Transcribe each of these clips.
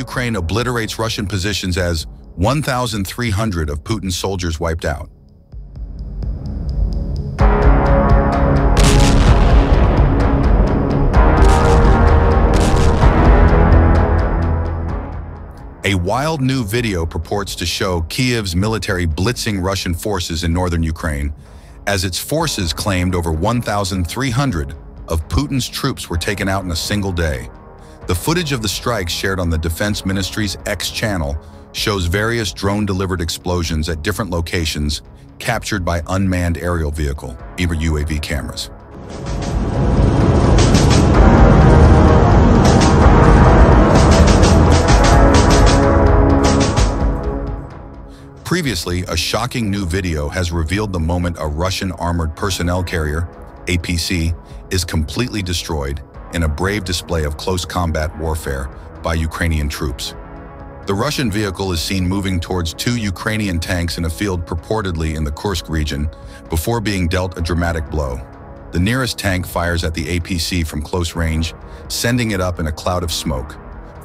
Ukraine obliterates Russian positions as 1,300 of Putin's soldiers wiped out. A wild new video purports to show Kiev's military blitzing Russian forces in northern Ukraine, as its forces claimed over 1,300 of Putin's troops were taken out in a single day. The footage of the strikes shared on the Defense Ministry's X channel shows various drone-delivered explosions at different locations captured by unmanned aerial vehicle, either UAV cameras. Previously, a shocking new video has revealed the moment a Russian armored personnel carrier, APC, is completely destroyed in a brave display of close combat warfare by Ukrainian troops. The Russian vehicle is seen moving towards two Ukrainian tanks in a field purportedly in the Kursk region before being dealt a dramatic blow. The nearest tank fires at the APC from close range, sending it up in a cloud of smoke,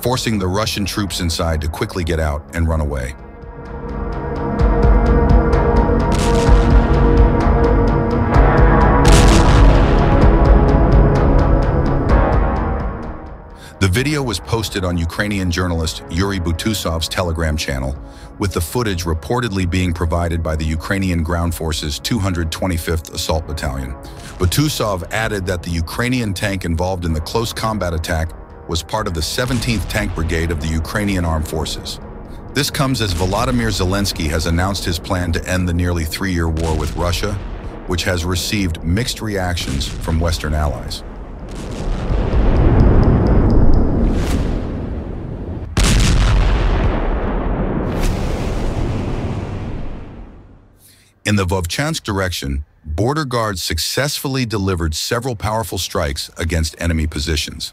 forcing the Russian troops inside to quickly get out and run away. The video was posted on Ukrainian journalist Yuri Butusov's Telegram channel, with the footage reportedly being provided by the Ukrainian Ground Forces 225th Assault Battalion. Butusov added that the Ukrainian tank involved in the close combat attack was part of the 17th Tank Brigade of the Ukrainian Armed Forces. This comes as Volodymyr Zelensky has announced his plan to end the nearly three-year war with Russia, which has received mixed reactions from Western allies. In the Vovchansk direction, border guards successfully delivered several powerful strikes against enemy positions,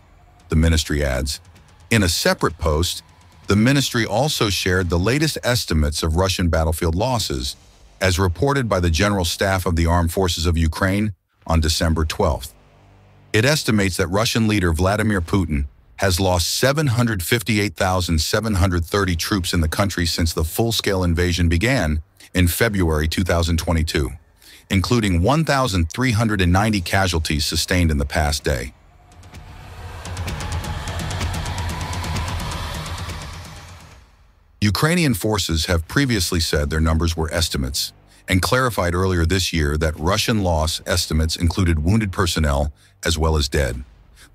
the ministry adds. In a separate post, the ministry also shared the latest estimates of Russian battlefield losses, as reported by the General Staff of the Armed Forces of Ukraine on December 12th. It estimates that Russian leader Vladimir Putin has lost 758,730 troops in the country since the full-scale invasion began in February 2022, including 1,390 casualties sustained in the past day. Ukrainian forces have previously said their numbers were estimates and clarified earlier this year that Russian loss estimates included wounded personnel as well as dead.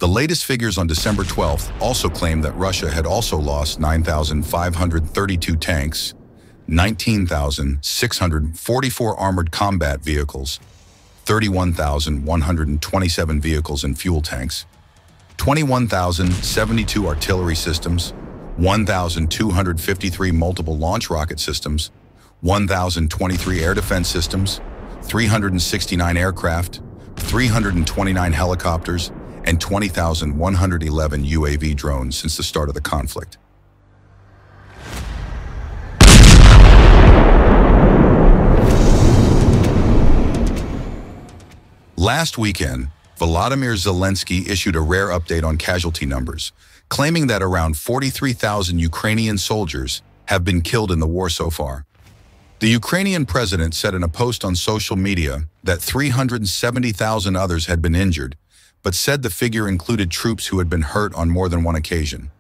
The latest figures on December 12th also claimed that Russia had also lost 9,532 tanks, 19,644 armored combat vehicles, 31,127 vehicles and fuel tanks, 21,072 artillery systems, 1,253 multiple launch rocket systems, 1,023 air defense systems, 369 aircraft, 329 helicopters, and 20,111 UAV drones since the start of the conflict. Last weekend, Volodymyr Zelensky issued a rare update on casualty numbers, claiming that around 43,000 Ukrainian soldiers have been killed in the war so far. The Ukrainian president said in a post on social media that 370,000 others had been injured, but said the figure included troops who had been hurt on more than one occasion.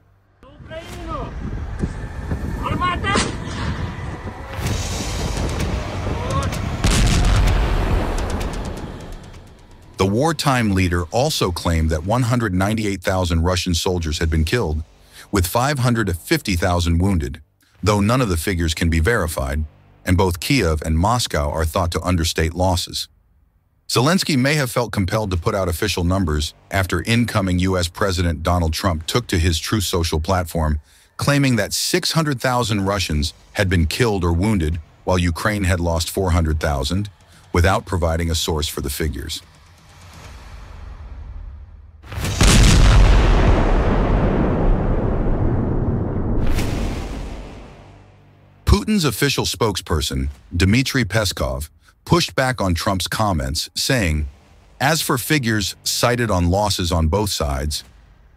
The wartime leader also claimed that 198,000 Russian soldiers had been killed, with 550,000 wounded, though none of the figures can be verified, and both Kiev and Moscow are thought to understate losses. Zelensky may have felt compelled to put out official numbers after incoming U.S. President Donald Trump took to his Truth Social platform, claiming that 600,000 Russians had been killed or wounded, while Ukraine had lost 400,000, without providing a source for the figures. Putin's official spokesperson, Dmitry Peskov, pushed back on Trump's comments, saying, "As for figures cited on losses on both sides,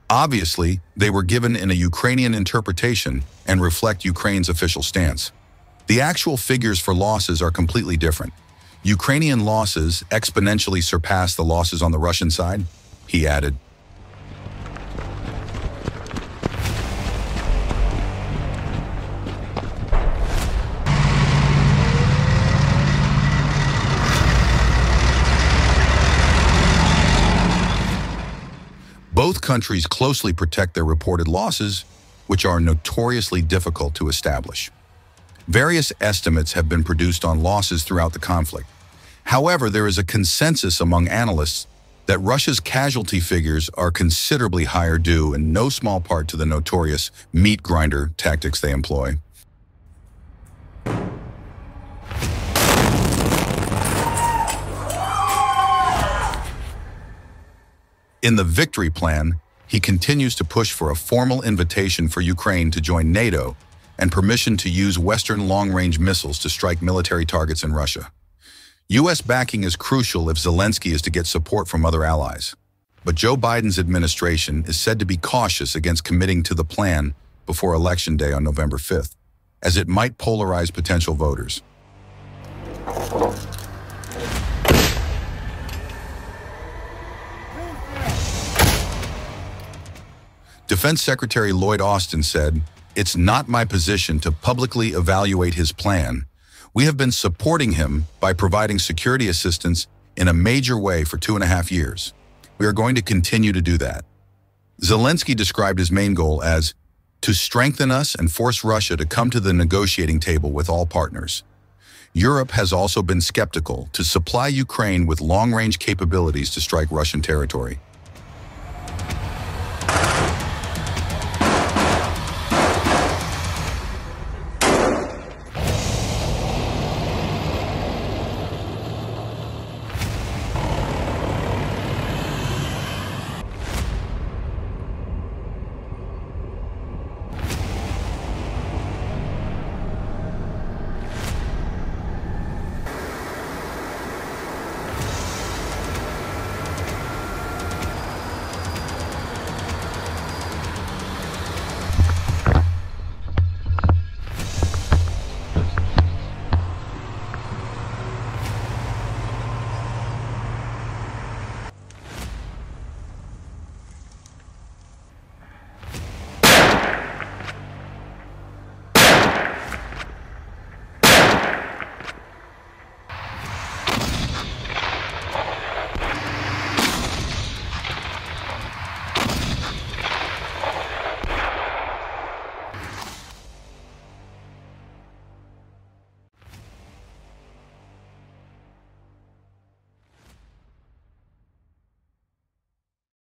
Obviously, they were given in a Ukrainian interpretation and reflect Ukraine's official stance. The actual figures for losses are completely different. Ukrainian losses exponentially surpass the losses on the Russian side, he added. Both countries closely protect their reported losses, which are notoriously difficult to establish. Various estimates have been produced on losses throughout the conflict. However, there is a consensus among analysts that Russia's casualty figures are considerably higher, due in no small part to the notorious meat grinder tactics they employ. In the victory plan, he continues to push for a formal invitation for Ukraine to join NATO and permission to use Western long-range missiles to strike military targets in Russia. U.S. backing is crucial if Zelensky is to get support from other allies. But Joe Biden's administration is said to be cautious against committing to the plan before Election Day on November 5th, as it might polarize potential voters. Defense Secretary Lloyd Austin said, "It's not my position to publicly evaluate his plan. We have been supporting him by providing security assistance in a major way for 2.5 years. We are going to continue to do that." Zelensky described his main goal as to strengthen us and force Russia to come to the negotiating table with all partners. Europe has also been skeptical to supply Ukraine with long-range capabilities to strike Russian territory.